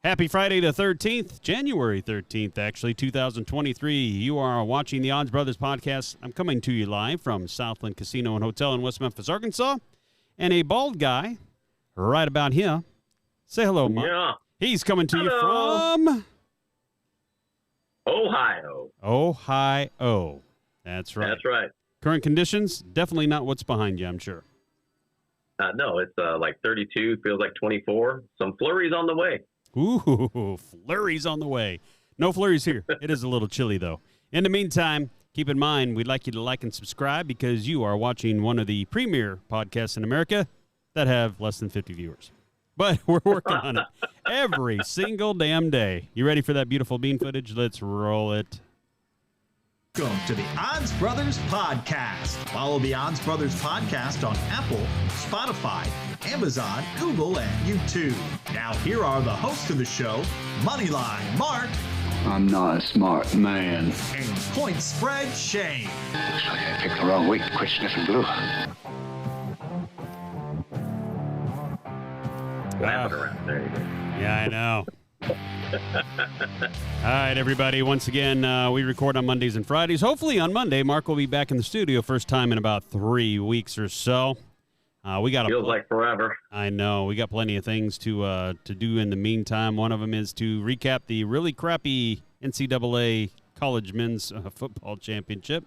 Happy Friday the 13th, January 13th, actually, 2023. You are watching the Odds Brothers podcast. I'm coming to you live from Southland Casino and Hotel in West Memphis, Arkansas. And a bald guy right about here. Say hello, Mark. Yeah. He's coming to you from Ohio. Ohio. That's right. That's right. Current conditions, definitely not what's behind you, I'm sure. No, it's like 32, feels like 24. Some flurries on the way. Ooh, flurries on the way. No flurries here. It is a little chilly, though. In the meantime, keep in mind, we'd like you to like and subscribe because you are watching one of the premier podcasts in America that have less than 50 viewers. But we're working on it every single damn day. You ready for that beautiful bean footage? Let's roll it. Welcome to the Odds Brothers Podcast. Follow the Odds Brothers Podcast on Apple, Spotify, Amazon, Google, and YouTube. Now, here are the hosts of the show, Moneyline Mark. I'm not a smart man. And Point Spread Shane. Looks like I picked the wrong week to quit sniffing glue. Slap it around. There you go. Yeah, I know. All right, everybody. Once again, we record on Mondays and Fridays. Hopefully on Monday, Mark will be back in the studio first time in about 3 weeks or so. We got Feels like forever. I know. We got plenty of things to do in the meantime. One of them is to recap the really crappy NCAA college men's football championship.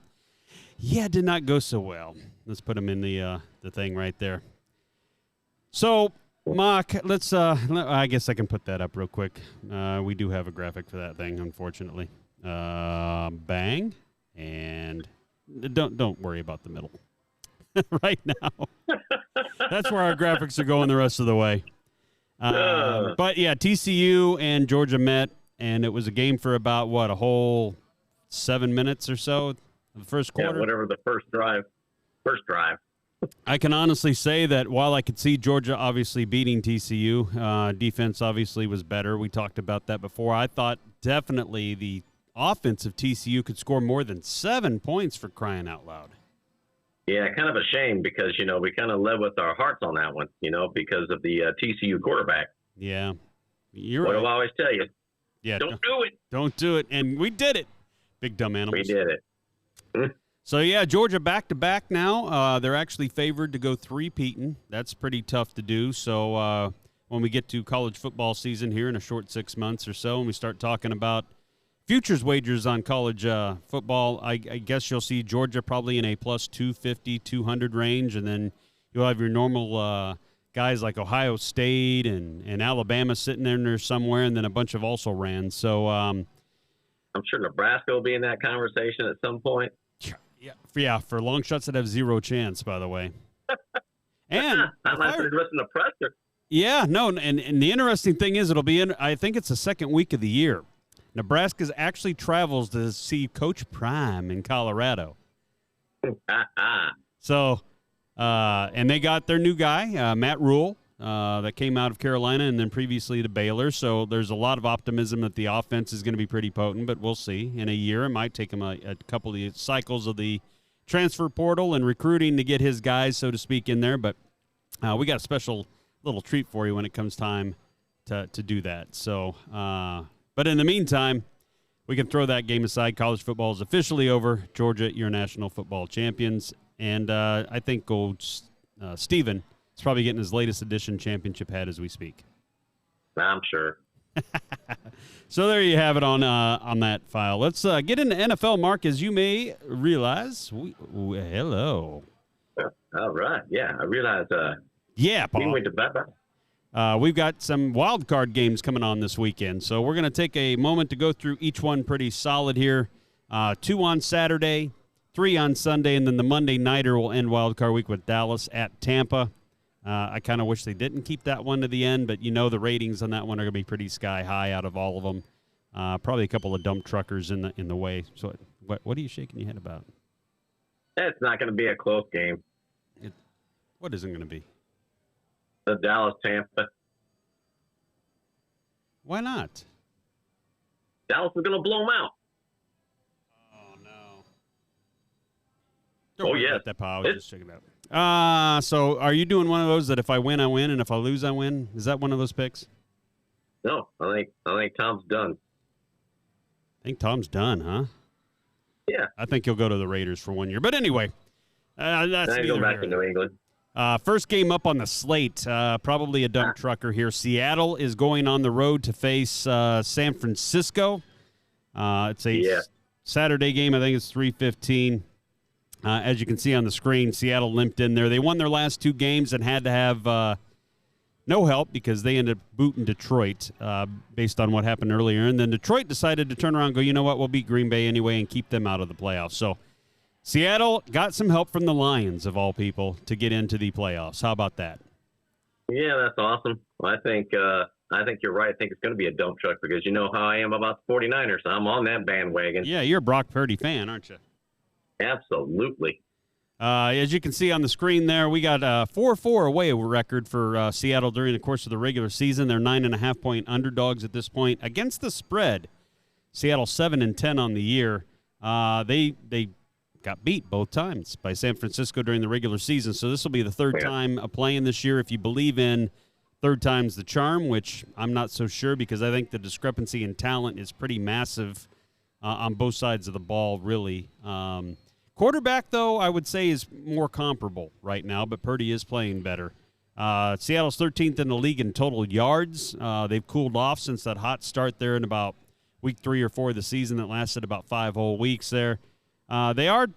Yeah, it did not go so well. Let's put them in the thing right there. So, Mark, let's. I guess I can put that up real quick. We do have a graphic for that thing, unfortunately. Bang, and don't worry about the middle. Right now, that's where our graphics are going the rest of the way. But yeah, TCU and Georgia met, and it was a game for about a whole 7 minutes or so. The first quarter, Yeah, whatever the first drive. I can honestly say that while I could see Georgia obviously beating TCU, defense obviously was better. We talked about that before. I thought definitely the offense of TCU could score more than 7 points, for crying out loud. Yeah, kind of a shame because, we kind of led with our hearts on that one, because of the TCU quarterback. Yeah, you're What right. do I always tell you? Yeah, Don't do it. Don't do it. And we did it. Big dumb animals. We did it. So, yeah, Georgia back-to-back now. They're actually favored to go three-peating. That's pretty tough to do. So when we get to college football season here in a short 6 months or so, and we start talking about futures wagers on college football, I guess you'll see Georgia probably in a plus 250, 200 range, and then you'll have your normal guys like Ohio State and Alabama sitting in there somewhere, and then a bunch of also-rans. So I'm sure Nebraska will be in that conversation at some point. Yeah, for long shots that have zero chance, by the way. And Unless they're listening to Preston. yeah, no, and the interesting thing is it'll be in, I think it's the second week of the year. Nebraska actually travels to see Coach Prime in Colorado. So, and they got their new guy, Matt Rule, that came out of Carolina and then previously to Baylor. So there's a lot of optimism that the offense is going to be pretty potent, but we'll see. In a year, it might take him a couple of cycles of the transfer portal and recruiting to get his guys, so to speak, in there. But we got a special little treat for you when it comes time to do that. So, but in the meantime, we can throw that game aside. College football is officially over. Georgia, your national football champions. And I think Steven is probably getting his latest edition championship hat as we speak. I'm sure. So there you have it on that file. Let's get into NFL, Mark. As you may realize, hello. All right. Yeah, I realize Yeah, we Paul. went to bye-bye. We've got some wild card games coming on this weekend, so we're going to take a moment to go through each one pretty solid here. 2 on Saturday, 3 on Sunday, and then the Monday nighter will end wild card week with Dallas at Tampa. I kind of wish they didn't keep that one to the end, but the ratings on that one are going to be pretty sky high out of all of them. Probably a couple of dump truckers in the way. So what are you shaking your head about? It's not going to be a close game. What isn't going to be? The Dallas-Tampa. Why not? Dallas is going to blow them out. Oh, no. Don't worry yes. about that, pal. I was just checking it out. So are you doing one of those that if I win, I win, and if I lose, I win? Is that one of those picks? No, I think Tom's done. I think Tom's done, huh? Yeah. I think he'll go to the Raiders for 1 year. But anyway, that's Now he's going back to New England. First game up on the slate, probably a dump trucker here. Seattle is going on the road to face San Francisco. It's a Saturday game. I think it's 3:15. As you can see on the screen, Seattle limped in there. They won their last 2 games and had to have no help because they ended up booting Detroit based on what happened earlier. And then Detroit decided to turn around and go, you know what, we'll beat Green Bay anyway and keep them out of the playoffs. So Seattle got some help from the Lions, of all people, to get into the playoffs. How about that? Yeah, that's awesome. I think you're right. I think it's going to be a dump truck because you know how I am about the 49ers. I'm on that bandwagon. Yeah, you're a Brock Purdy fan, aren't you? Absolutely. As you can see on the screen there, we got a 4-4 away record for Seattle during the course of the regular season. They're 9.5-point underdogs at this point. Against the spread, Seattle 7-10 on the year. They got beat both times by San Francisco during the regular season. So this will be the third time playing this year. If you believe in third time's the charm, which I'm not so sure because I think the discrepancy in talent is pretty massive on both sides of the ball, really. Quarterback, though, I would say is more comparable right now, but Purdy is playing better. Seattle's 13th in the league in total yards. They've cooled off since that hot start there in about week 3 or 4 of the season that lasted about 5 whole weeks there. They are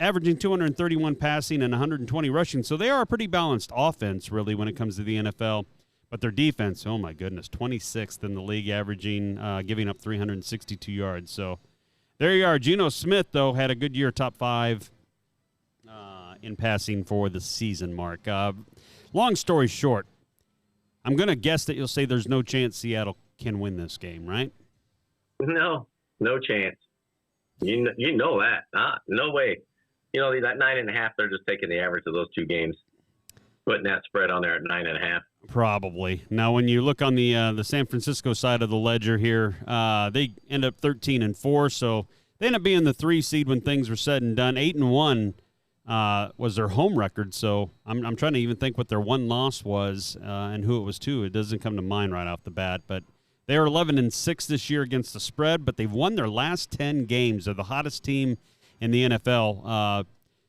averaging 231 passing and 120 rushing, so they are a pretty balanced offense, really, when it comes to the NFL. But their defense, oh, my goodness, 26th in the league, averaging, giving up 362 yards. So there you are. Geno Smith, though, had a good year, top 5 in passing for the season, Mark. Long story short, I'm going to guess that you'll say there's no chance Seattle can win this game, right? No chance. You know that. No way. You know, that 9.5, they're just taking the average of those 2 games, putting that spread on there at 9.5. Probably. Now, when you look on the San Francisco side of the ledger here, they end up 13-4, so they end up being the 3 seed when things were said and done. 8-1 was their home record, so I'm trying to even think what their one loss was and who it was to. It doesn't come to mind right off the bat, but they are 11-6 this year against the spread, but they've won their last 10 games. They're the hottest team in the NFL.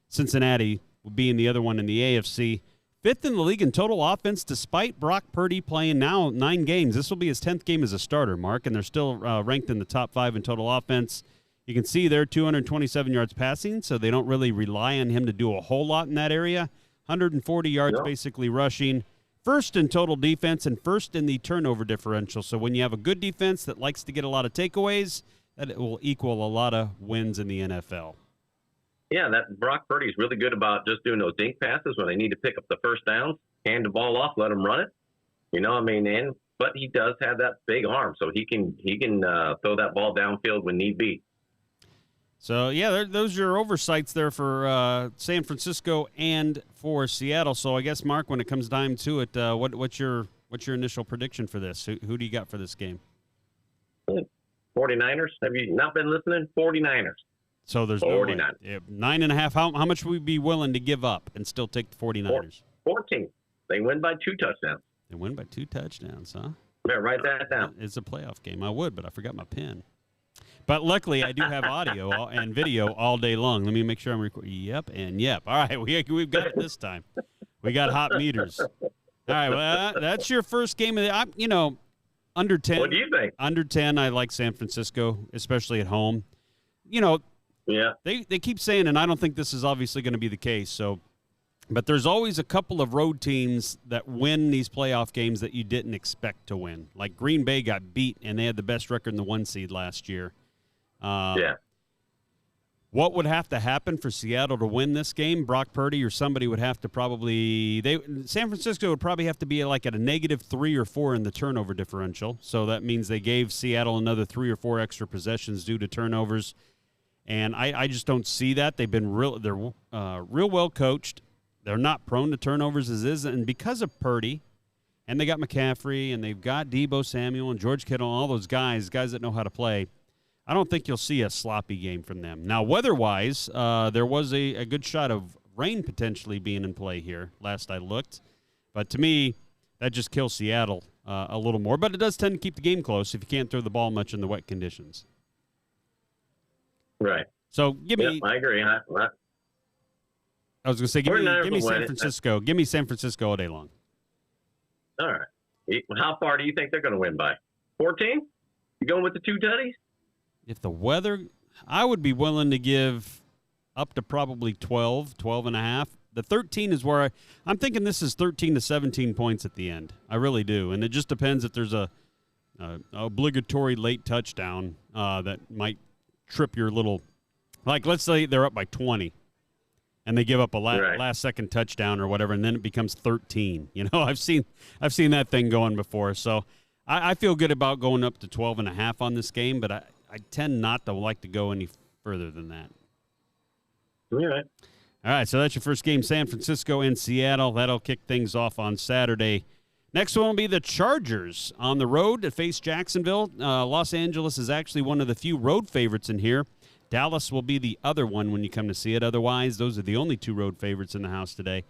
Cincinnati being the other one in the AFC. 5th in the league in total offense, despite Brock Purdy playing now 9 games. This will be his 10th game as a starter, Mark, and they're still ranked in the top 5 in total offense. You can see they're 227 yards passing, so they don't really rely on him to do a whole lot in that area. 140 yards basically rushing. First in total defense and first in the turnover differential. So when you have a good defense that likes to get a lot of takeaways, that will equal a lot of wins in the NFL. Yeah, that Brock Purdy's really good about just doing those dink passes when they need to pick up the first downs, hand the ball off, let them run it. You know, I mean, but he does have that big arm, so he can throw that ball downfield when need be. So, yeah, those are your oversights there for San Francisco and for Seattle. So, I guess, Mark, when it comes time to it, what's your initial prediction for this? Who do you got for this game? 49ers. Have you not been listening? 49ers. So there's 49. No way. 9.5. How much would we be willing to give up and still take the 49ers? 14. They win by 2 touchdowns. They win by 2 touchdowns, huh? Yeah, write that down. It's a playoff game. I would, but I forgot my pen. But luckily, I do have audio and video all day long. Let me make sure I'm recording. Yep and yep. All right, we've got it this time. We got hot meters. All right, well, that's your first game of the. Under 10. What do you think? Under 10, I like San Francisco, especially at home. Yeah. They keep saying, and I don't think this is obviously going to be the case. So, but there's always a couple of road teams that win these playoff games that you didn't expect to win. Like Green Bay got beat, and they had the best record in the 1 seed last year. What would have to happen for Seattle to win this game? Brock Purdy or somebody would have to San Francisco would probably have to be like at a -3 or 4 in the turnover differential. So that means they gave Seattle another 3 or 4 extra possessions due to turnovers. And I just don't see that. They've been real well coached. They're not prone to turnovers as is. And because of Purdy, and they got McCaffrey, and they've got Deebo Samuel and George Kittle, all those guys that know how to play, I don't think you'll see a sloppy game from them. Now, weather-wise, there was a good shot of rain potentially being in play here last I looked. But to me, that just kills Seattle a little more. But it does tend to keep the game close if you can't throw the ball much in the wet conditions. Right. So give me. I agree. I was going to say, give me San Francisco. Give me San Francisco all day long. All right. How far do you think they're going to win by? 14? You going with the 2 tutties? If the weather, I would be willing to give up to probably 12 and a half. The 13 is where I'm thinking this is 13 to 17 points at the end. I really do. And it just depends if there's a obligatory late touchdown that might trip your little, like let's say they're up by 20 and they give up a last second touchdown or whatever, and then it becomes 13. You know, I've seen that thing going before. So I feel good about going up to 12 and a half on this game, but I tend not to like to go any further than that. All right. All right, so that's your first game, San Francisco and Seattle. That'll kick things off on Saturday. Next one will be the Chargers on the road to face Jacksonville. Los Angeles is actually one of the few road favorites in here. Dallas will be the other one when you come to see it. Otherwise, those are the only 2 road favorites in the house today.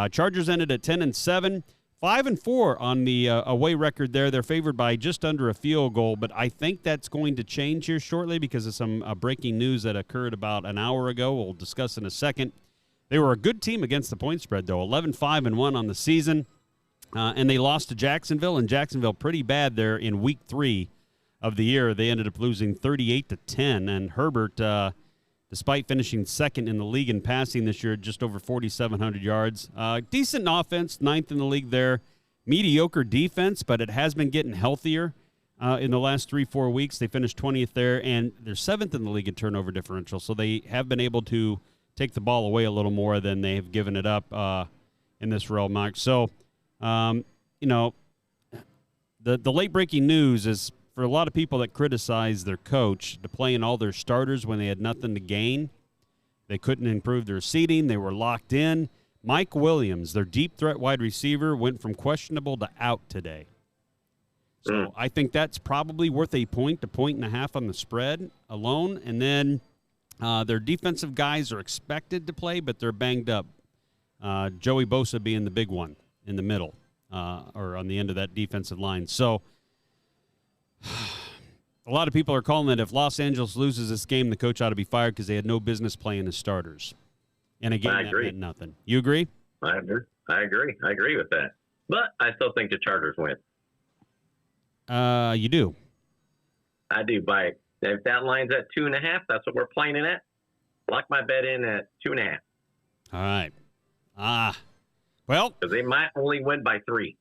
Chargers ended at 10-7, 5-4 on the away record there. They're favored by just under a field goal, but I think that's going to change here shortly because of some breaking news that occurred about an hour ago. We'll discuss in a second. They were a good team against the point spread, though, 11-5-1 on the season, and they lost to Jacksonville, and Jacksonville pretty bad there in Week 3 of the year. They ended up losing 38-10, and Herbert, despite finishing second in the league in passing this year, just over 4,700 yards. Decent offense, 9th in the league there. Mediocre defense, but it has been getting healthier in the last 3-4 weeks. They finished 20th there, and they're 7th in the league in turnover differential, so they have been able to take the ball away a little more than they have given it up in this realm, Mark. So, you know, the late-breaking news is for a lot of people that criticize their coach to play in all their starters when they had nothing to gain. They couldn't improve their seating. They were locked in. Mike Williams, their deep threat wide receiver, went from questionable to out today. So I think that's probably worth a point to point and a half on the spread alone. And then their defensive guys are expected to play, but they're banged up. Joey Bosa being the big one in the middle or on the end of that defensive line. So a lot of people are calling it if Los Angeles loses this game, the coach ought to be fired because they had no business playing his starters. And again, that meant nothing. You agree? I agree. I agree with that. But I still think the Chargers win. You do? I do. If that line's at 2.5, that's what we're playing it at. Lock my bet in at 2.5. All right. Well, because they might only win by 3.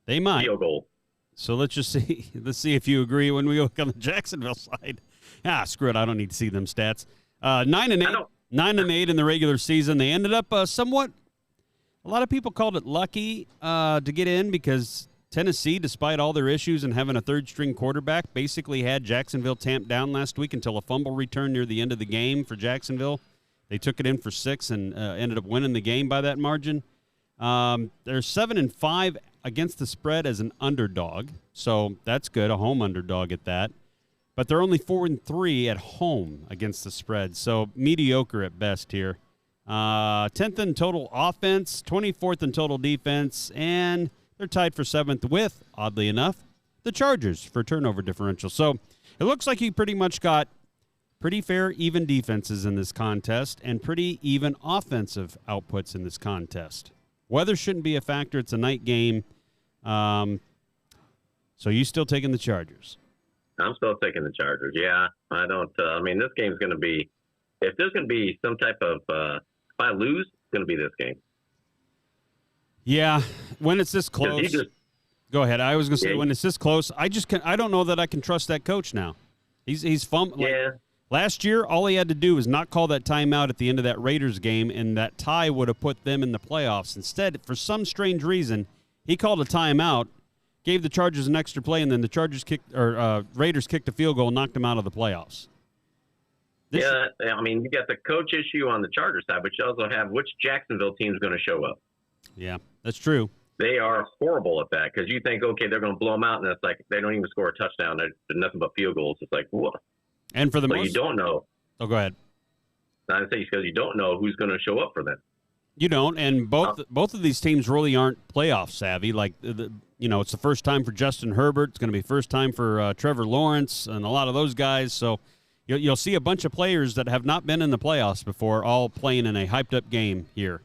They might. Field goal. So let's just see. Let's see if you agree when we look on the Jacksonville side. Screw it. I don't need to see them stats. 9-8. 9-8 in the regular season. They ended up somewhat. A lot of people called it lucky to get in because Tennessee, despite all their issues and having a third-string quarterback, basically had Jacksonville tamped down last week until a fumble return near the end of the game for Jacksonville. They took it in for 6 and ended up winning the game by that margin. They're 7-5 against the spread as an underdog, so that's good, a home underdog at that. But they're only 4-3 at home against the spread, so mediocre at best here. 10th in total offense, 24th in total defense, and they're tied for 7th with, oddly enough, the Chargers for turnover differential. So it looks like you pretty much got pretty fair, even defenses in this contest and pretty even offensive outputs in this contest. Weather shouldn't be a factor. It's a night game. So you still taking the Chargers? I'm still taking the Chargers. Yeah, I don't. This game's going to be. If there's going to be some type of, if I lose, it's going to be this game. Yeah, when it's this close. Go ahead. I was going to say when it's this close, I don't know that I can trust that coach now. He's fun. Yeah. Last year, all he had to do was not call that timeout at the end of that Raiders game, and that tie would have put them in the playoffs. Instead, for some strange reason, he called a timeout, gave the Chargers an extra play, and then the Raiders kicked a field goal and knocked them out of the playoffs. You got the coach issue on the Chargers side, but you also have which Jacksonville team is going to show up. Yeah, that's true. They are horrible at that because you think, okay, they're going to blow them out, and it's like they don't even score a touchdown. They're nothing but field goals. It's like, whoa. And for the most, you don't know. Oh, go ahead. I say because you don't know who's going to show up for them. You don't, and both of these teams really aren't playoff savvy. Like, it's the first time for Justin Herbert. It's going to be first time for Trevor Lawrence and a lot of those guys. So you'll see a bunch of players that have not been in the playoffs before all playing in a hyped-up game here.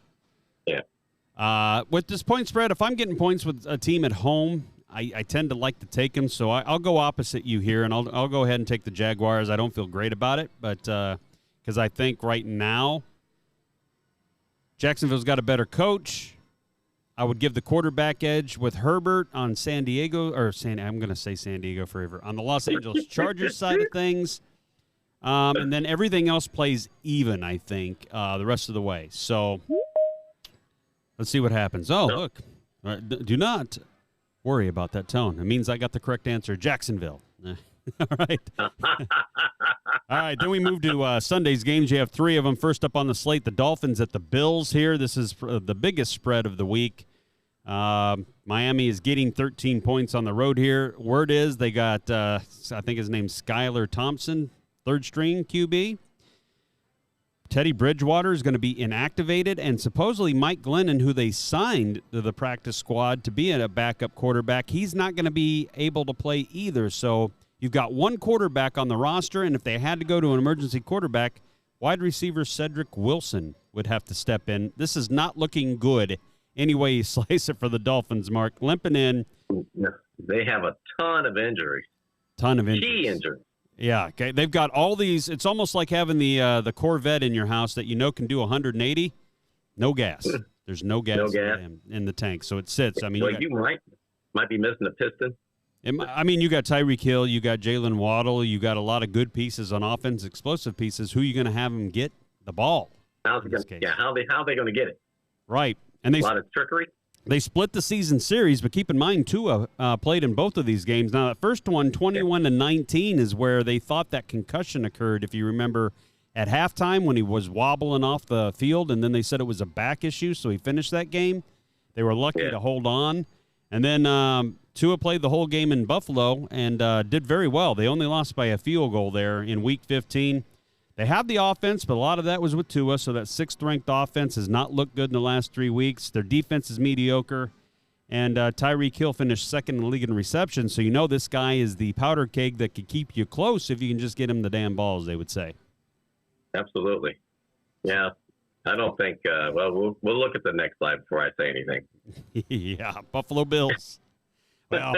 Yeah. With this point spread, if I'm getting points with a team at home, I tend to like to take them. So I'll go opposite you here, and I'll go ahead and take the Jaguars. I don't feel great about it, but because I think right now Jacksonville's got a better coach. I would give the quarterback edge with Herbert on San Diego, I'm going to say San Diego forever, on the Los Angeles Chargers side of things. And then everything else plays even, I think, the rest of the way. So let's see what happens. Oh, look. Do not worry about that tone. It means I got the correct answer. Jacksonville. All right. All right, then we move to Sunday's games. You have three of them. First up on the slate, the Dolphins at the Bills here. This is the biggest spread of the week. Miami is getting 13 points on the road here. Word is they got, I think his name's Skylar Thompson, third-string QB. Teddy Bridgewater is going to be inactivated, and supposedly Mike Glennon, who they signed to the practice squad to be a backup quarterback, he's not going to be able to play either. So you've got one quarterback on the roster, and if they had to go to an emergency quarterback, wide receiver Cedric Wilson would have to step in. This is not looking good any way you slice it for the Dolphins, Mark. Limping in. They have a ton of injuries. Key injuries. Yeah, okay. They've got all these. It's almost like having the Corvette in your house that can do 180. No gas. There's no gas, in the tank, so it sits. I mean, you might be missing a piston. You got Tyreek Hill, you got Jalen Waddle, you got a lot of good pieces on offense, explosive pieces. Who are you going to have them get the ball? How are they going to get it? Right, and a lot of trickery. They split the season series, but keep in mind, Tua played in both of these games. Now, that first one, 21-19, is where they thought that concussion occurred, if you remember, at halftime when he was wobbling off the field, and then they said it was a back issue, so he finished that game. They were lucky to hold on. And then Tua played the whole game in Buffalo and did very well. They only lost by a field goal there in Week 15. They have the offense, but a lot of that was with Tua, so that sixth-ranked offense has not looked good in the last 3 weeks. Their defense is mediocre, and Tyreek Hill finished second in the league in reception, so you know this guy is the powder keg that could keep you close if you can just get him the damn balls, they would say. Absolutely. Yeah. I don't think we'll look at the next slide before I say anything. Yeah, Buffalo Bills. Well,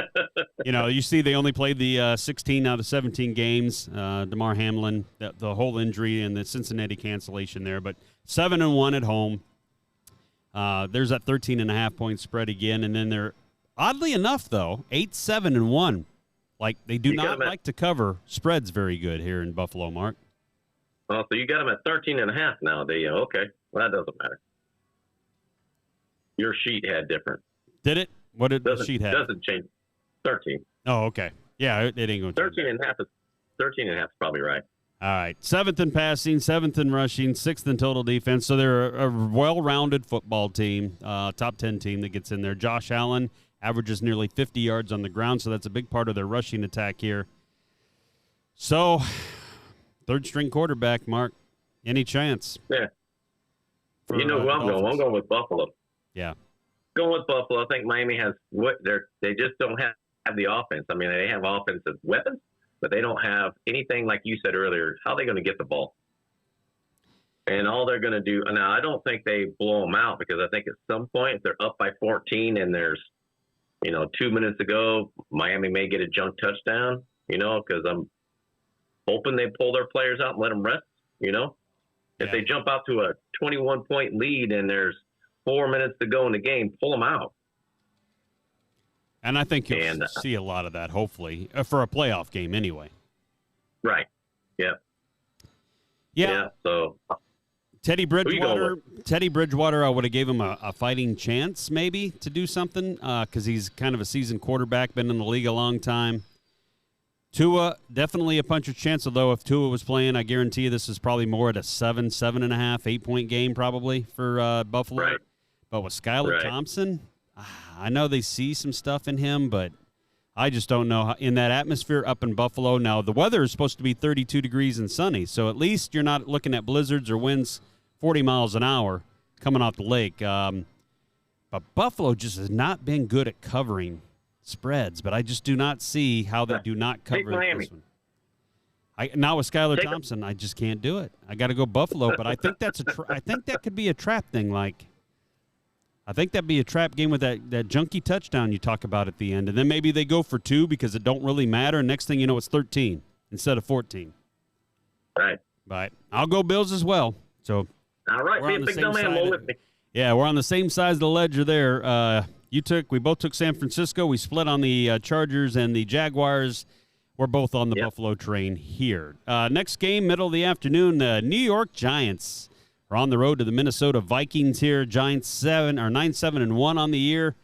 you see they only played the 16 out of 17 games. DeMar Hamlin, the whole injury and the Cincinnati cancellation there, but 7-1 at home. There's that 13.5-point spread again, and then they're, oddly enough, though, 8-7-1. Like, they do not like to cover spreads very good here in Buffalo, Mark. Oh, so you got them at 13.5 now, do you? Okay. Well, that doesn't matter. Your sheet had different. Did it? What did the sheet have? Doesn't change. 13. Oh, okay. Yeah, it ain't going to 13.5 is probably right. All right. 7th in passing, 7th in rushing, 6th in total defense. So they're a well-rounded football team, top 10 team that gets in there. Josh Allen averages nearly 50 yards on the ground, so that's a big part of their rushing attack here. So, third-string quarterback, Mark. Any chance? Yeah. You know who I'm going? I'm going with Buffalo. Yeah. Going with Buffalo. I think Miami has they just don't have the offense. I mean, they have offensive weapons, but they don't have anything like you said earlier. How are they going to get the ball? And all they're going to do now, I don't think they blow them out because I think at some point if they're up by 14 and there's 2 minutes to go, Miami may get a junk touchdown. Because I'm hoping they pull their players out and let them rest. If they jump out to a 21-point lead and there's 4 minutes to go in the game, pull them out. And I think you'll see a lot of that, hopefully, for a playoff game anyway. Right. Yeah. Yeah. So Teddy Bridgewater, I would have gave him a fighting chance maybe to do something because he's kind of a seasoned quarterback, been in the league a long time. Tua, definitely a puncher's chance, although if Tua was playing, I guarantee you this is probably more at a 7.5, 8-point game probably for Buffalo. Right. But with Skylar Thompson, I know they see some stuff in him, but I just don't know. In that atmosphere up in Buffalo, now the weather is supposed to be 32 degrees and sunny, so at least you're not looking at blizzards or winds 40 miles an hour. coming off the lake. But Buffalo just has not been good at covering spreads, but I just do not see how they do not cover this one. Now with Skylar Thompson, I just can't do it. I got to go Buffalo, but I think that's I think that could be a trap thing. Like, I think that'd be a trap game with that junky touchdown you talk about at the end, and then maybe they go for 2 because it don't really matter. And next thing you know, it's 13 instead of 14. Right. But I'll go Bills as well. So all right, be a big dumb animal with me. Yeah, we're on the same side of the ledger there. We both took San Francisco. We split on the Chargers and the Jaguars. We're both on the Buffalo train here. Next game, middle of the afternoon, the New York Giants are on the road to the Minnesota Vikings here. Giants 9-7-1 on the year.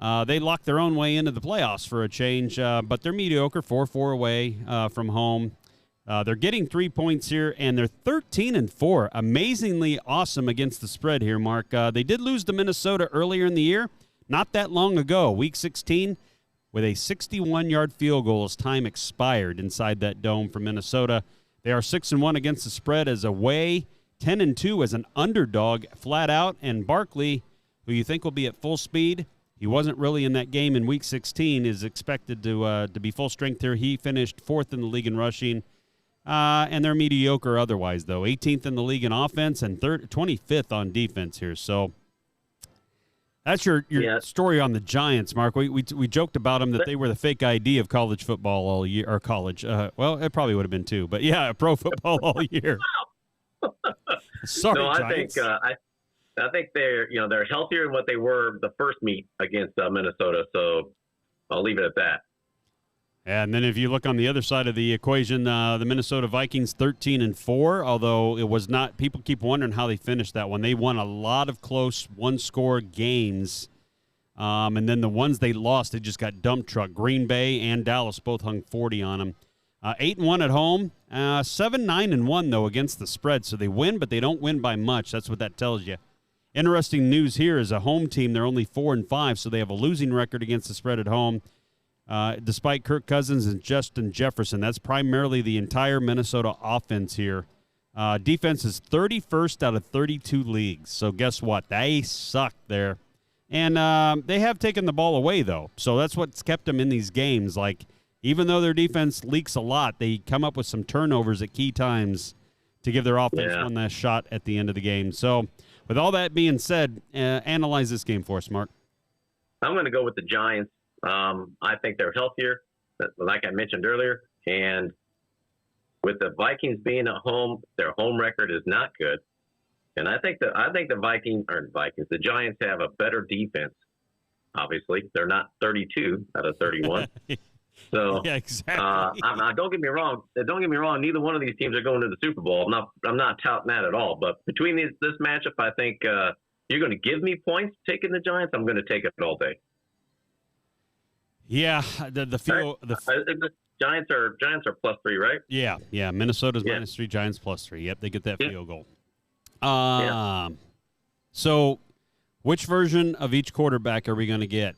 They locked their own way into the playoffs for a change, but they're mediocre, 4-4 away from home. They're getting 3 points here, and they're 13-4. Amazingly awesome against the spread here, Mark. They did lose to Minnesota earlier in the year, not that long ago, Week 16, with a 61-yard field goal as time expired inside that dome for Minnesota. They are 6-1 against the spread as away, 10-2 as an underdog flat out, and Barkley, who you think will be at full speed, he wasn't really in that game in Week 16, is expected to be full strength here. He finished 4th in the league in rushing. And they're mediocre otherwise, though. 18th in the league in offense and 25th on defense here. So that's your story on the Giants, Mark. We joked about them that they were the fake ID of college football all year, or college. Well, it probably would have been too, but yeah, pro football all year. Sorry, no, Giants. I think they're healthier than what they were the first meet against Minnesota. So I'll leave it at that. And then if you look on the other side of the equation, the Minnesota Vikings 13-4, although it was not, people keep wondering how they finished that one. They won a lot of close one-score games, and then the ones they lost, they just got dump truck. Green Bay and Dallas both hung 40 on them. 8-1 at home, 7-9-1, though, against the spread. So they win, but they don't win by much. That's what that tells you. Interesting news here is a home team, they're only 4-5, so they have a losing record against the spread at home. Despite Kirk Cousins and Justin Jefferson, that's primarily the entire Minnesota offense here. Defense is 31st out of 32 leagues. So guess what? They suck there. And they have taken the ball away, though. So that's what's kept them in these games. Like, even though their defense leaks a lot, they come up with some turnovers at key times to give their offense one last shot at the end of the game. So with all that being said, analyze this game for us, Mark. I'm going to go with the Giants. I think they're healthier, like I mentioned earlier, and with the Vikings being at home, their home record is not good, and I think the Giants have a better defense. Obviously, they're not 32 out of 31. So, yeah, exactly. Don't get me wrong. Neither one of these teams are going to the Super Bowl. I'm not touting that at all. But between this matchup, I think you're going to give me points taking the Giants. I'm going to take it all day. Yeah, the Giants are +3, right? Yeah. Minnesota's -3, Giants +3. Yep, they get that field goal. So, which version of each quarterback are we going to get?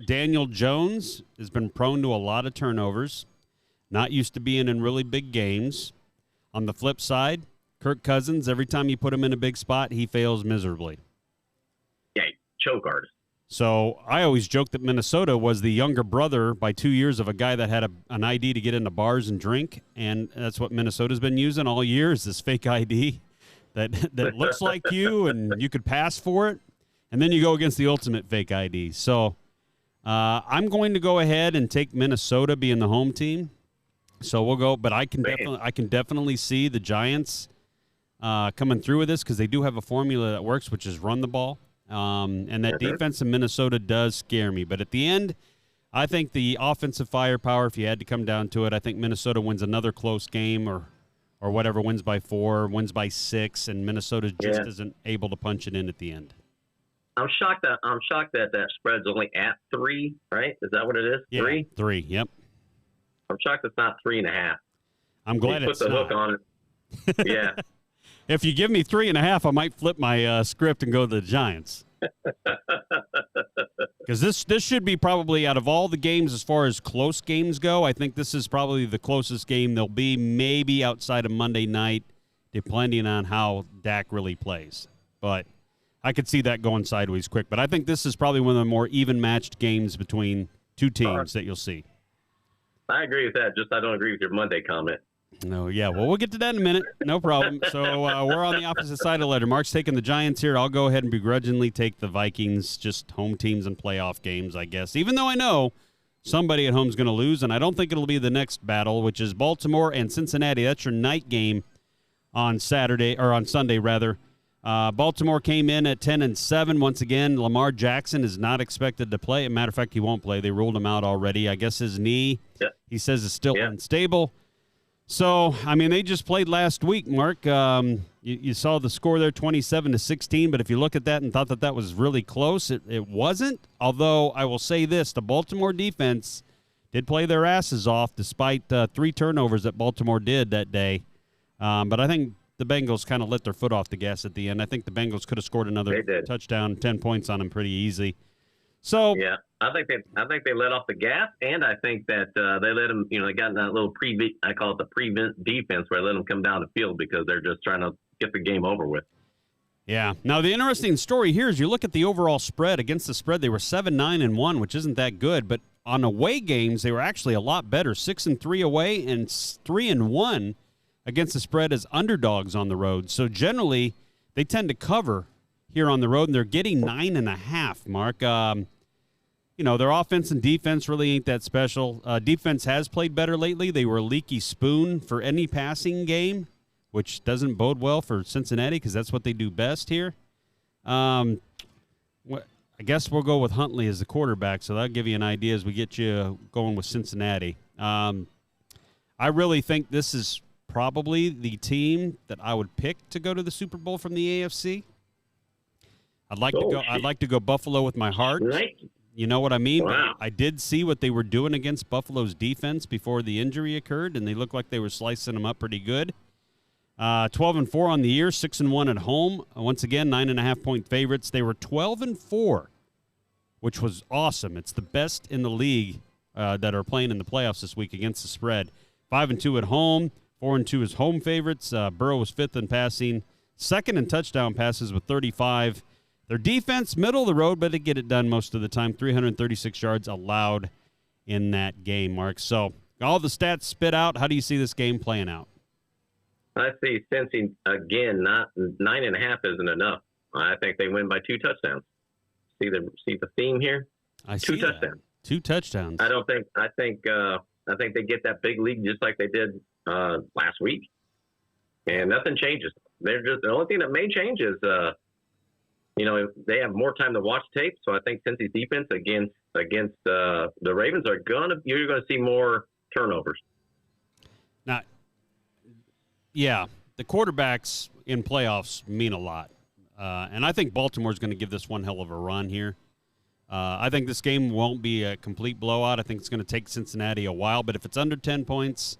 Daniel Jones has been prone to a lot of turnovers, not used to being in really big games. On the flip side, Kirk Cousins, every time you put him in a big spot, he fails miserably. Yeah, choke artist. So I always joke that Minnesota was the younger brother by 2 years of a guy that had an ID to get into bars and drink, and that's what Minnesota's been using all year is this fake ID that looks like you and you could pass for it, and then you go against the ultimate fake ID. So I'm going to go ahead and take Minnesota being the home team. So we'll go, but I can definitely see the Giants coming through with this because they do have a formula that works, which is run the ball. And that defense in Minnesota does scare me. But at the end, I think the offensive firepower, if you had to come down to it, I think Minnesota wins another close game or whatever, wins by 4, wins by 6, and Minnesota just isn't able to punch it in at the end. I'm shocked that spread's only at 3, right? Is that what it is? Yeah, 3? 3, yep. I'm shocked it's not 3.5. I'm glad it's not. Put the hook on it. Yeah. If you give me 3.5, I might flip my script and go to the Giants. Because this should be probably, out of all the games as far as close games go, I think this is probably the closest game there'll be, maybe outside of Monday night depending on how Dak really plays. But I could see that going sideways quick. But I think this is probably one of the more even-matched games between two teams that you'll see. I agree with that. Just I don't agree with your Monday comment. No, yeah. Well, we'll get to that in a minute. No problem. So we're on the opposite side of the ledger. Mark's taking the Giants here. I'll go ahead and begrudgingly take the Vikings, just home teams and playoff games, I guess. Even though I know somebody at home is going to lose, and I don't think it'll be the next battle, which is Baltimore and Cincinnati. That's your night game on Sunday rather. Baltimore came in at 10-7. Once again, Lamar Jackson is not expected to play. As a matter of fact, he won't play. They ruled him out already. I guess his knee, he says, is still unstable. So, I mean, they just played last week, Mark. You saw the score there, 27-16. But if you look at that and thought that was really close, it wasn't. Although I will say this, the Baltimore defense did play their asses off despite 3 turnovers that Baltimore did that day. But I think the Bengals kind of let their foot off the gas at the end. I think the Bengals could have scored another touchdown, 10 points on them pretty easy. So yeah, I think they let off the gas, and I think that they let them. They got in that little I call it the prevent defense, where they let them come down the field because they're just trying to get the game over with. Yeah. Now the interesting story here is you look at the overall spread. Against the spread, they were 7-9-1, which isn't that good, but on away games they were actually a lot better, 6-3 away and 3-1. Against the spread as underdogs on the road. So generally, they tend to cover here on the road, and they're getting 9.5, Mark. Their offense and defense really ain't that special. Defense has played better lately. They were a leaky spoon for any passing game, which doesn't bode well for Cincinnati because that's what they do best here. I guess we'll go with Huntley as the quarterback, so that'll give you an idea as we get you going with Cincinnati. I really think this is probably the team that I would pick to go to the Super Bowl from the AFC. I'd like to go Buffalo with my heart. Right. You know what I mean? Wow. I did see what they were doing against Buffalo's defense before the injury occurred, and they looked like they were slicing them up pretty good. 12-4 on the year, 6-1 at home. Once again, 9.5-point favorites. They were 12-4, which was awesome. It's the best in the league that are playing in the playoffs this week against the spread. 5-2 at home. 4-2 is home favorites. Burrow was 5th in passing, 2nd in touchdown passes with 35. Their defense, middle of the road, but they get it done most of the time. 336 yards allowed in that game, Mark. So all the stats spit out. How do you see this game playing out? I see Cincy, again, not 9.5 isn't enough. I think they win by 2 touchdowns. See the theme here? I see 2 touchdowns. 2 touchdowns. I think they get that big lead just like they did last week, and nothing changes. The only thing that may change is, they have more time to watch tape. So I think Cincy's defense against the Ravens you're gonna see more turnovers. Now, yeah, the quarterbacks in playoffs mean a lot, and I think Baltimore's going to give this one hell of a run here. I think this game won't be a complete blowout. I think it's going to take Cincinnati a while, but if it's under 10 points,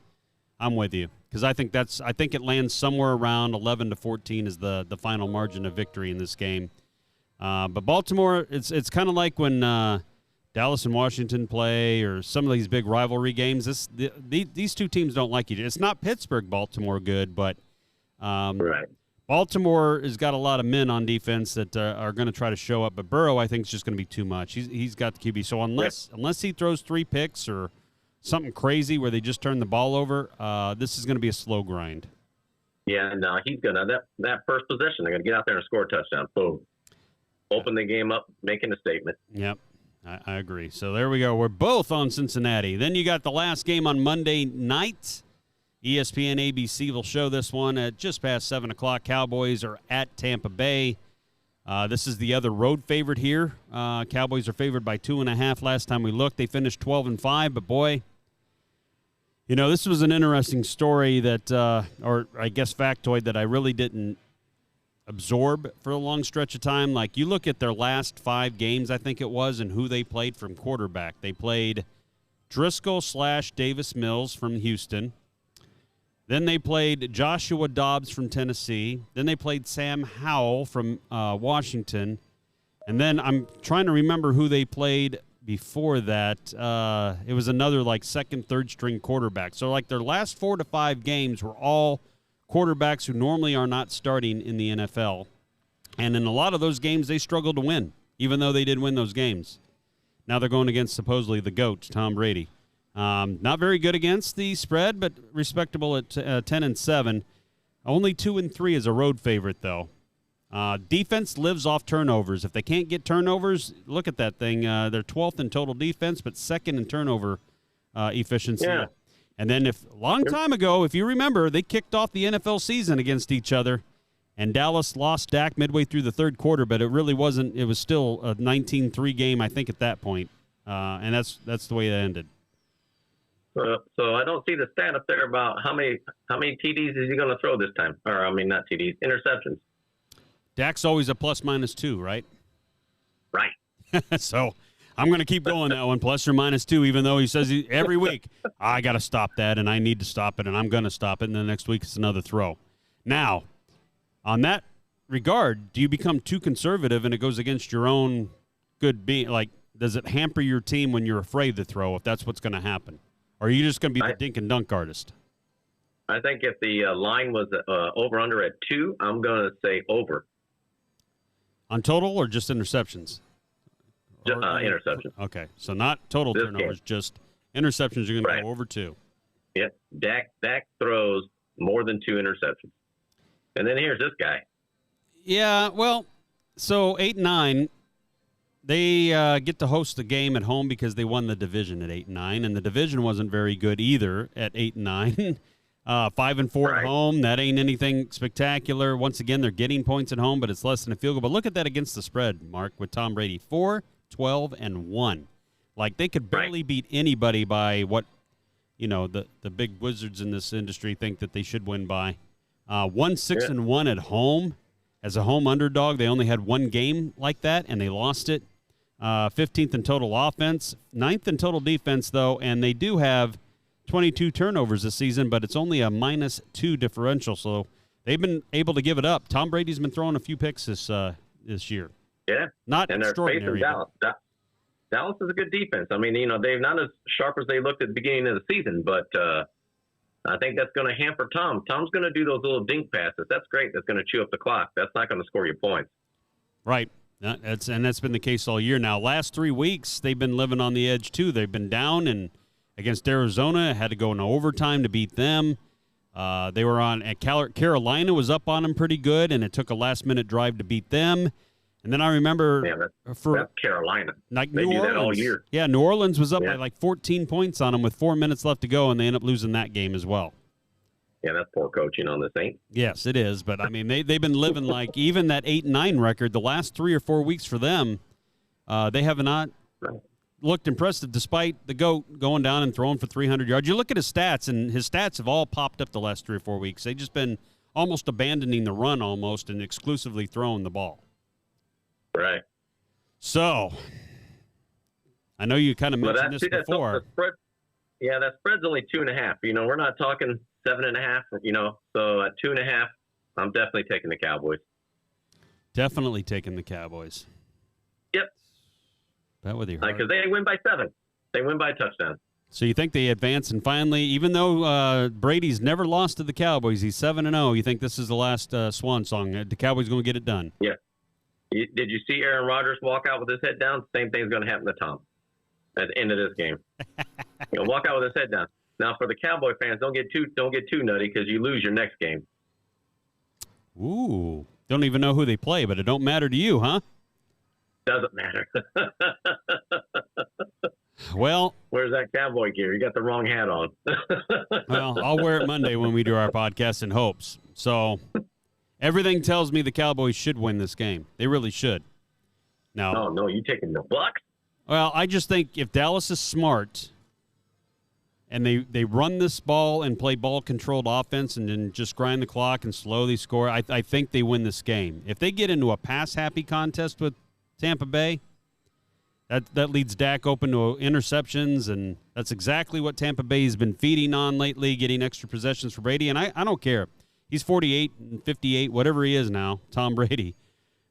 I'm with you because I think it lands somewhere around 11-14 is the final margin of victory in this game. But Baltimore, it's kind of like when Dallas and Washington play or some of these big rivalry games. These two teams don't like each other. It's not Pittsburgh-Baltimore good, but Right. Baltimore has got a lot of men on defense that are going to try to show up, but Burrow I think is just going to be too much. He's got the QB, so unless he throws 3 picks or something crazy where they just turn the ball over, this is going to be a slow grind. Yeah, no, he's gonna that first possession. They're gonna get out there and score a touchdown. Boom, open the game up, making a statement. Yep, I agree. So there we go. We're both on Cincinnati. Then you got the last game on Monday night. ESPN ABC will show this one at just past 7 o'clock. Cowboys are at Tampa Bay. This is the other road favorite here. Cowboys are favored by 2.5. Last time we looked, they finished 12-5. But boy, this was an interesting story that, or I guess factoid that I really didn't absorb for a long stretch of time. Like you look at their last 5 games, I think it was, and who they played from quarterback. They played Driscoll/Davis Mills from Houston. Then they played Joshua Dobbs from Tennessee. Then they played Sam Howell from Washington. And then I'm trying to remember who they played before that. It was another second, third string quarterback. So their last 4 to 5 games were all quarterbacks who normally are not starting in the NFL. And in a lot of those games, they struggled to win, even though they did win those games. Now they're going against supposedly the GOAT, Tom Brady. Not very good against the spread, but respectable at 10-7. Only 2-3 is a road favorite, though. Defense lives off turnovers. If they can't get turnovers, look at that thing. They're 12th in total defense, but second in turnover efficiency. Yeah. And then a long time ago, if you remember, they kicked off the NFL season against each other, and Dallas lost Dak midway through the third quarter, but it really wasn't. It was still a 19-3 game, I think, at that point. And that's the way it ended. So I don't see the stat up there about how many TDs is he going to throw this time? Or, I mean, not TDs, interceptions. Dak's always a +-2, right? Right. So I'm going to keep going that one, +-2, even though he says every week, I got to stop that, and I need to stop it, and I'm going to stop it, and the next week it's another throw. Now, on that regard, do you become too conservative and it goes against your own good being? Like, does it hamper your team when you're afraid to throw if that's what's going to happen? Or are you just going to be the dink and dunk artist? I think if the line was over-under at 2, I'm going to say over. On total or just interceptions? Interceptions. Okay, so not total This turnovers, game. just interceptions. You're going Right. to go over 2. Yep. Dak throws more than 2 interceptions. And then here's this guy. Yeah, well, so 8-9, they get to host the game at home because they won the division at 8-9, and the division wasn't very good either at 8-9. 5-4 Right. at home, that ain't anything spectacular. Once again, they're getting points at home, but it's less than a field goal. But look at that against the spread, Mark, with Tom Brady, 4-12-1. Like, they could barely beat anybody by what, the big wizards in this industry think that they should win by. 1-6-1 at home. As a home underdog, they only had one game like that, and they lost it. 15th in total offense, 9th in total defense, though, and they do have 22 turnovers this season, but it's only a -2 differential, so they've been able to give it up. Tom Brady's been throwing a few picks this year. Yeah. Not and they're extraordinary. facing Dallas. Dallas is a good defense. I mean, they're not as sharp as they looked at the beginning of the season, but I think that's going to hamper Tom. Tom's going to do those little dink passes. That's great. That's going to chew up the clock. That's not going to score you points. Right. That's been the case all year now. Last 3 weeks, they've been living on the edge, too. They've been down, and against Arizona, had to go into overtime to beat them. They were on at Carolina was up on them pretty good, and it took a last-minute drive to beat them. And then I remember that's Carolina. Like they New do Orleans. that all year. Yeah, New Orleans was up by like 14 points on them with 4 minutes left to go, and they end up losing that game as well. Yeah, that's poor coaching on this, ain't? Yes, it is. But, I mean, they've been living like even that 8-9 record, the last 3 or 4 weeks for them, they have not looked impressive despite the GOAT going down and throwing for 300 yards. You look at his stats, and his stats have all popped up the last 3 or 4 weeks. They've just been almost abandoning the run almost and exclusively throwing the ball. Right. So, I know you kind of mentioned this before. That spread's only 2.5. We're not talking 7.5. So at 2.5, I'm definitely taking the Cowboys. Definitely taking the Cowboys. Yep. Bet with your heart. Because they win by 7. They win by a touchdown. So you think they advance and finally, even though Brady's never lost to the Cowboys, he's 7-0. You think this is the last swan song? The Cowboys going to get it done? Yeah. Did you see Aaron Rodgers walk out with his head down? Same thing's going to happen to Tom at the end of this game. Walk out with his head down. Now, for the Cowboy fans, don't get too nutty because you lose your next game. Ooh, don't even know who they play, but it don't matter to you, huh? Doesn't matter. Well, where's that cowboy gear? You got the wrong hat on. Well, I'll wear it Monday when we do our podcast in hopes. So everything tells me the Cowboys should win this game. They really should. Now, oh, no, you taking the Bucs? Well, I just think if Dallas is smart and they run this ball and play ball-controlled offense and then just grind the clock and slowly score, I think they win this game. If they get into a pass-happy contest with Tampa Bay, that leads Dak open to interceptions, and that's exactly what Tampa Bay has been feeding on lately, getting extra possessions for Brady. And I don't care. He's 48 and 58, whatever he is now, Tom Brady.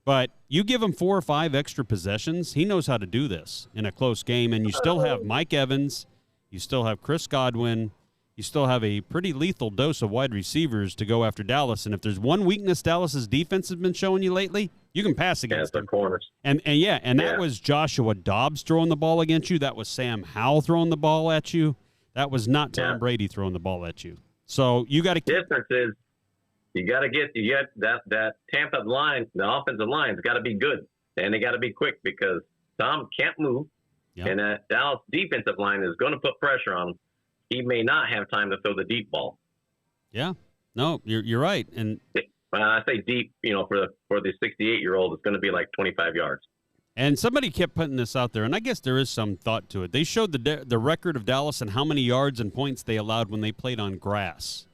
But you give him 4 or 5 extra possessions, he knows how to do this in a close game. And you still have Mike Evans. You still have Chris Godwin. you still have a pretty lethal dose of wide receivers to go after Dallas. And if there's one weakness Dallas's defense has been showing you lately, you can pass against them. Corners. And that was Joshua Dobbs throwing the ball against you. That was Sam Howell throwing the ball at you. That was not Tom Brady throwing the ball at you. So you got to. The difference is you got that Tampa line, the offensive line's got to be good, and they got to be quick because Tom can't move, and that Dallas defensive line is going to put pressure on him. He may not have time to throw the deep ball. Yeah, no, you're right. And when I say deep, for the 68-year-old, it's going to be like 25 yards. And somebody kept putting this out there, and I guess there is some thought to it. They showed the record of Dallas and how many yards and points they allowed when they played on grass.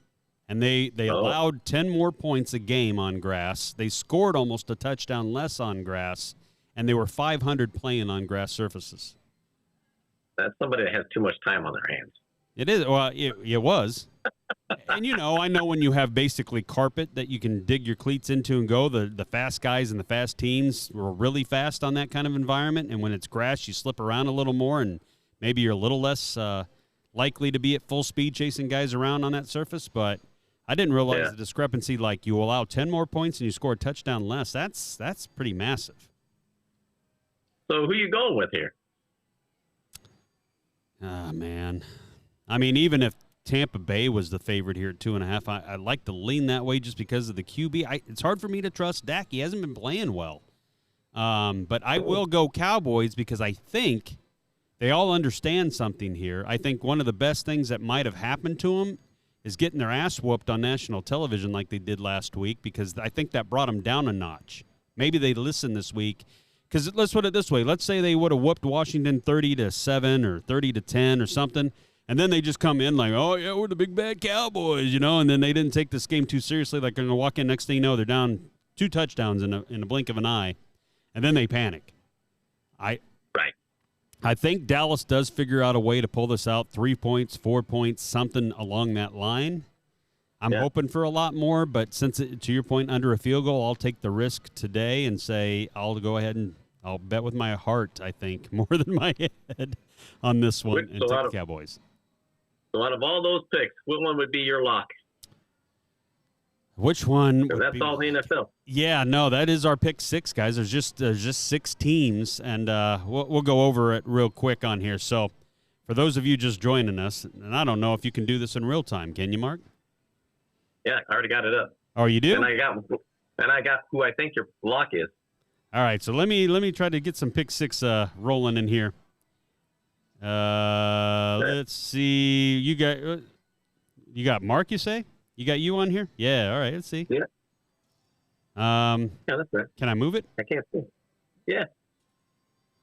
And they allowed 10 more points a game on grass. They scored almost a touchdown less on grass, and they were 500 playing on grass surfaces. That's somebody that has too much time on their hands. It is. Well, it was. And, I know when you have basically carpet that you can dig your cleats into and go, the fast guys and the fast teams were really fast on that kind of environment. And when it's grass, you slip around a little more, and maybe you're a little less likely to be at full speed chasing guys around on that surface. But I didn't realize the discrepancy. Like, you allow 10 more points and you score a touchdown less. That's pretty massive. So who you going with here? Ah, man. I mean, even if Tampa Bay was the favorite here at 2.5, I'd like to lean that way just because of the QB. It's hard for me to trust Dak. He hasn't been playing well. But I will go Cowboys because I think they all understand something here. I think one of the best things that might have happened to them is getting their ass whooped on national television like they did last week, because I think that brought them down a notch. Maybe they listen this week. Because let's put it this way. Let's say they would have whooped Washington 30-7 or 30-10 or something. And then they just come in like, oh, yeah, we're the big bad Cowboys, and then they didn't take this game too seriously. Like, they're going to walk in, next thing you know, they're down 2 touchdowns in a blink of an eye, and then they panic. I think Dallas does figure out a way to pull this out, 3 points, 4 points, something along that line. I'm hoping for a lot more, but since, to your point, under a field goal, I'll take the risk today and say I'll go ahead and I'll bet with my heart, I think, more than my head on this one, and take the Cowboys. So out of all those picks, what one would be your lock? Which one? That's all the NFL. Yeah, no, that is our pick 6, guys. There's just 6 teams, and we'll go over it real quick on here. So for those of you just joining us, and I don't know if you can do this in real time, can you, Mark? Yeah, I already got it up. Oh, you do? And I got who I think your lock is. All right, so let me try to get some pick 6 rolling in here. Let's see. You got Mark, you say? You got you on here? Yeah, all right, let's see. Yeah. Yeah, that's right. Can I move it? I can't see. Yeah.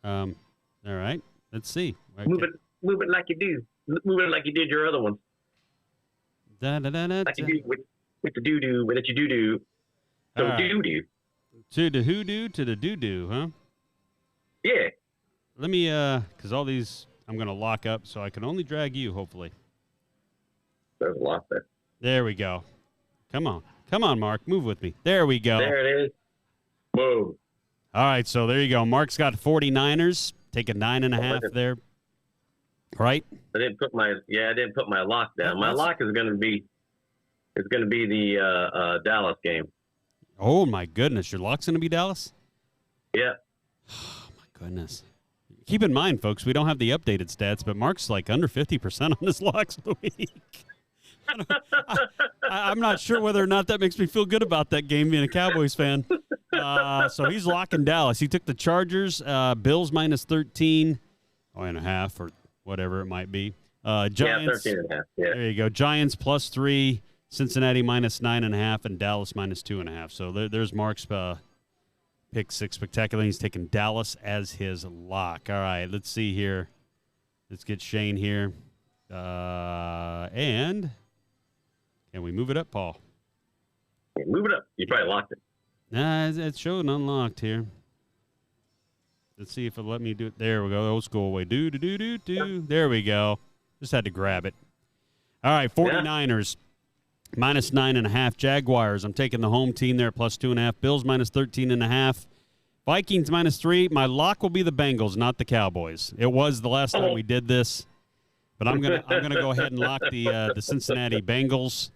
All right, let's see. Okay. Move it like you do. Move it like you did your other ones. Like you do with the doo-doo, with you do-doo. So doo-doo. To the hoodoo, to the doo-doo, huh? Yeah. Let me, because all these I'm going to lock up, so I can only drag you, hopefully. There's a lot there. There we go. Come on, Mark. Move with me. There we go. There it is. Whoa. All right, so there you go. Mark's got 49ers. Take a 9.5 there. Right? I didn't put my lock down. My lock is going to be the Dallas game. Oh, my goodness. Your lock's going to be Dallas? Yeah. Oh, my goodness. Keep in mind, folks, we don't have the updated stats, but Mark's like under 50% on his locks of the week. I'm not sure whether or not that makes me feel good about that game being a Cowboys fan. So he's locking Dallas. He took the Chargers, Bills minus 13.5 or whatever it might be. Giants, 13.5. Yeah. There you go. Giants plus 3, Cincinnati minus 9.5, and Dallas minus 2.5. So there's Mark's pick 6 spectacular. He's taking Dallas as his lock. All right, let's see here. Let's get Shane here. And can we move it up, Paul? Yeah, move it up. You probably locked it. Nah, it's showing unlocked here. Let's see if it'll let me do it. There we go. Old school way. Do. There we go. Just had to grab it. All right, 49ers. Minus 9.5. Jaguars, I'm taking the home team there, plus 2.5. Bills minus 13.5. Vikings minus 3. My lock will be the Bengals, not the Cowboys. It was the last time we did this. But I'm gonna go ahead and lock the Cincinnati Bengals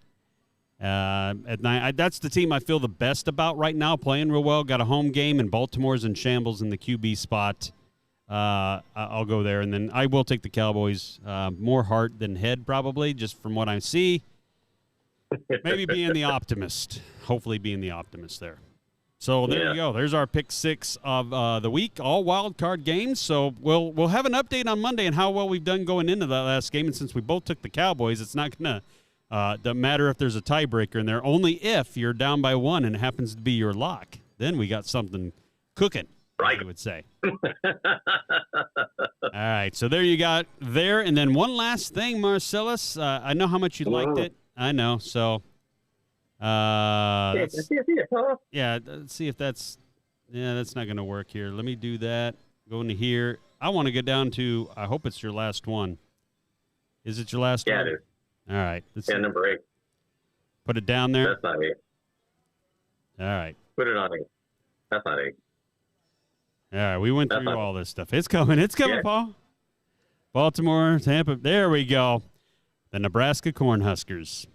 at 9. That's the team I feel the best about right now, playing real well. Got a home game, and Baltimore's in shambles in the QB spot. I'll go there, and then I will take the Cowboys. More heart than head, probably, just from what I see. Maybe being the optimist. Hopefully being the optimist there. So there you go. There's our pick 6 of the week, all wild card games. So we'll have an update on Monday on how well we've done going into that last game. And since we both took the Cowboys, it's not going to doesn't matter if there's a tiebreaker in there. Only if you're down by 1 and it happens to be your lock. Then we got something cooking, right? I would say. All right, so there you got there. And then one last thing, Marcellus. I know how much you liked it. I know. So, let's see if that's not going to work here. Let me do that. Go into here. I want to get down to, I hope it's your last one. Is it your last one? Yeah, it is. All right. Number 8. Put it down there. That's not 8. All right. Put it on 8. That's not 8. All right. We went through all this stuff. It's coming. It's coming, Paul. Baltimore, Tampa. There we go. The Nebraska Cornhuskers.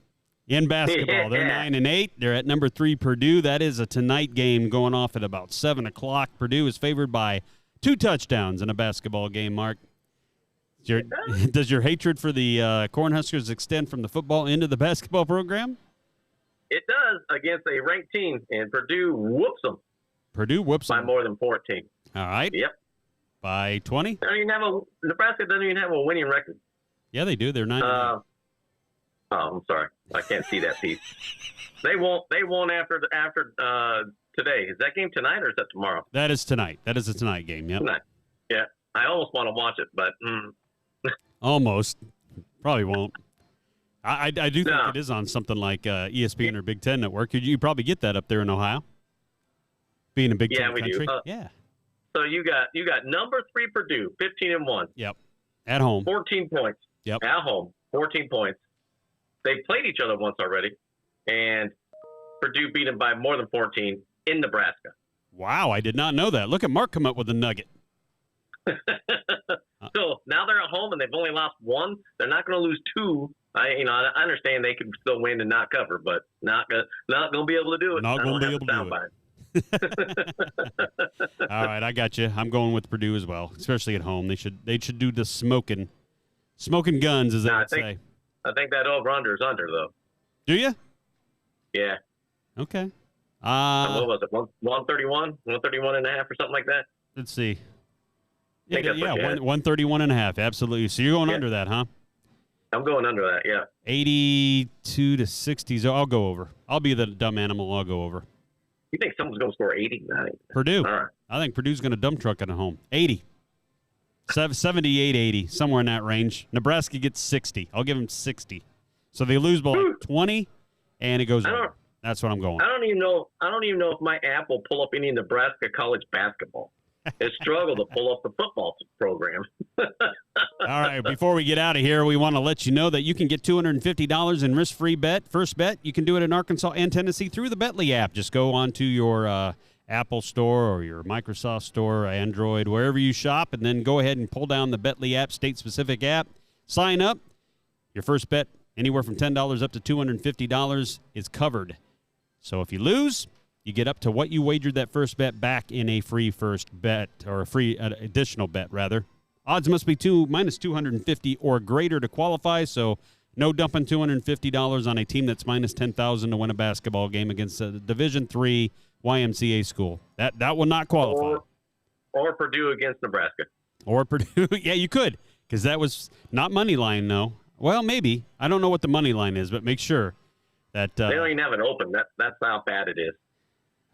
In basketball, they're 9-8. They're at number 3, Purdue. That is a tonight game going off at about 7 o'clock. Purdue is favored by 2 touchdowns in a basketball game, Mark. Does your hatred for the Cornhuskers extend from the football into the basketball program? It does against a ranked team, and Purdue whoops them. Purdue whoops them. By more than 14. All right. Yep. By 20? Nebraska doesn't even have a winning record. Yeah, they do. They're 9-8. I'm sorry. I can't see that piece. They won't after today. Is that game tonight or is that tomorrow? That is tonight. That is a tonight game, yep. Tonight. Yeah. I almost want to watch it, but almost. Probably won't. I do think it is on something like ESPN or Big Ten Network. You probably get that up there in Ohio. Being a Big Ten country. Do. Yeah. So you got number 3 Purdue, 15-1. Yep. At home. 14 points. Yep. At home, 14 points. They played each other once already, and Purdue beat them by more than 14 in Nebraska. Wow, I did not know that. Look at Mark come up with a nugget. So now they're at home, and they've only lost 1. They're not going to lose 2. I understand they can still win and not cover, but not going to be able to do it. Not going to be able to do it. All right, I got you. I'm going with Purdue as well, especially at home. They should do the smoking guns, as they would say. I think that over-under is under, though. Do you? Yeah. Okay. What was it, 131? 131 and a half or something like that? Let's see. Yeah, 131 and a half, absolutely. So you're going under that, huh? I'm going under that, yeah. 82 to 60. So I'll go over. I'll be the dumb animal. I'll go over. You think someone's going to score 80? Purdue. All right. I think Purdue's going to dump truck it at home. 80. 78, 80, somewhere in that range. Nebraska gets 60. I'll give them 60. So they lose by 20, and it goes over. That's what I'm going. I don't even know if my app will pull up any Nebraska college basketball. It struggled to pull up the football program. All right, before we get out of here, we want to let you know that you can get $250 in risk-free bet. First bet, you can do it in Arkansas and Tennessee through the Betly app. Just go onto your Apple Store or your Microsoft Store, Android, wherever you shop, and then go ahead and pull down the Betly app, state-specific app. Sign up. Your first bet, anywhere from $10 up to $250, is covered. So if you lose, you get up to what you wagered that first bet back in a free first bet, or a free additional bet, rather. Odds must be minus 250 or greater to qualify, so no dumping $250 on a team that's minus 10,000 to win a basketball game against a Division III YMCA school. That will not qualify. Or Purdue against Nebraska. Or Purdue. Yeah, you could, because that was not money line, though. Well, maybe. I don't know what the money line is, but make sure that they don't even have it open. That's how bad it is.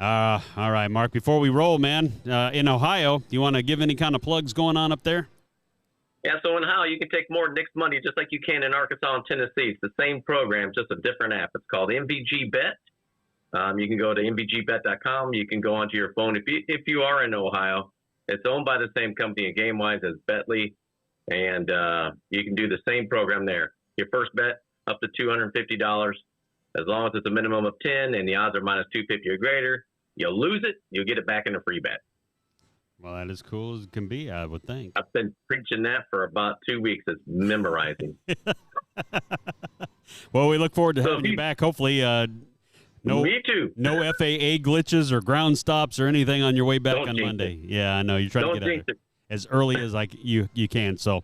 All right, Mark, before we roll, man, in Ohio, do you want to give any kind of plugs going on up there? Yeah, so in Ohio, you can take more Nick's money just like you can in Arkansas and Tennessee. It's the same program, just a different app. It's called MVG Bet. You can go to mvgbet.com. You can go onto your phone. If you are in Ohio, it's owned by the same company, GameWise, as Betly, and you can do the same program there. Your first bet up to $250. As long as it's a minimum of 10 and the odds are minus 250 or greater, you'll lose it. You'll get it back in a free bet. Well, that is cool as it can be, I would think. I've been preaching that for about 2 weeks. It's memorizing. Well, we look forward to having you back. Hopefully, Me too. No FAA glitches or ground stops or anything on your way back Don't on jinx Monday. Yeah, I know. You're trying to get out it. as early as you can. So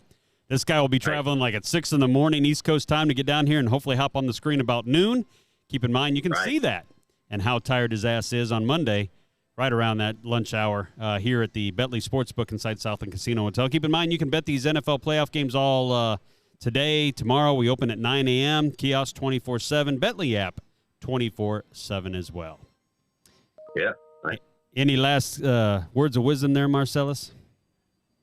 this guy will be traveling like at 6 in the morning East Coast time to get down here and hopefully hop on the screen about noon. Keep in mind, you can see that and how tired his ass is on Monday right around that lunch hour here at the Bentley Sportsbook inside Southland Casino Hotel. Keep in mind, you can bet these NFL playoff games all today, tomorrow. We open at 9 a.m. Kiosk 24/7. Bentley app 24/7 as well. Yeah. Any last words of wisdom there, Marcellus?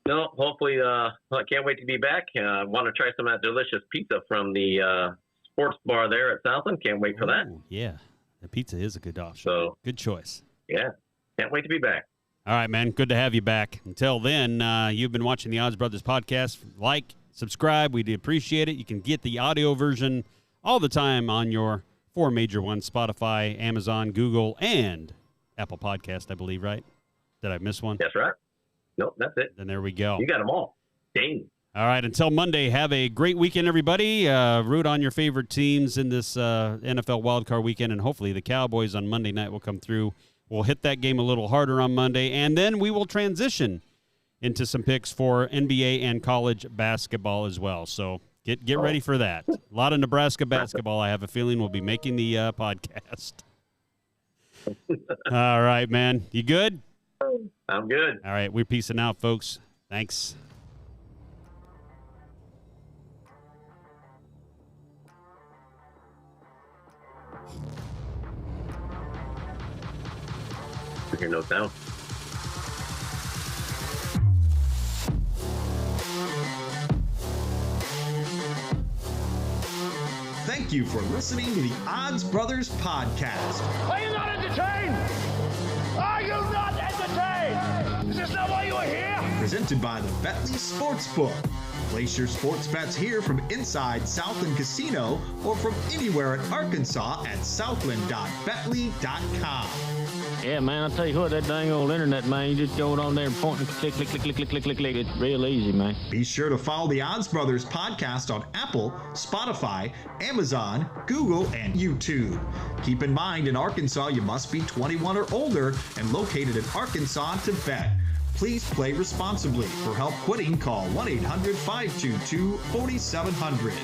No, hopefully, I can't wait to be back. I want to try some of that delicious pizza from the sports bar there at Southland. Can't wait for that. Yeah, the pizza is a good option. So, good choice. Yeah, can't wait to be back. All right, man. Good to have you back. Until then, you've been watching the Odds Brothers podcast. Like, subscribe. We'd appreciate it. You can get the audio version all the time on your 4 major ones: Spotify, Amazon, Google, and Apple Podcast, I believe, right? Did I miss one? That's right. Nope, that's it. Then there we go. You got them all. Dang. All right, until Monday, have a great weekend, everybody. Root on your favorite teams in this NFL wildcard weekend, and hopefully the Cowboys on Monday night will come through. We'll hit that game a little harder on Monday, and then we will transition into some picks for NBA and college basketball as well. So get ready for that. A lot of Nebraska basketball, I have a feeling, will be making the podcast. All right, man. You good? I'm good. All right, we're peacing out, folks. Thanks. I hear no sound. Thank you for listening to the Odds Brothers podcast. Are you not entertained? Are you not entertained? Is this not why you are here? Presented by the Bentley Sportsbook. Place your sports bets here from inside Southland Casino or from anywhere in Arkansas at southland.bentley.com. Yeah, man, I'll tell you what, that dang old internet, man, you just go on there and point and click, click, click, click, click, click, click, click. It's real easy, man. Be sure to follow the Odds Brothers podcast on Apple, Spotify, Amazon, Google, and YouTube. Keep in mind, in Arkansas, you must be 21 or older and located in Arkansas to bet. Please play responsibly. For help quitting, call 1-800-522-4700.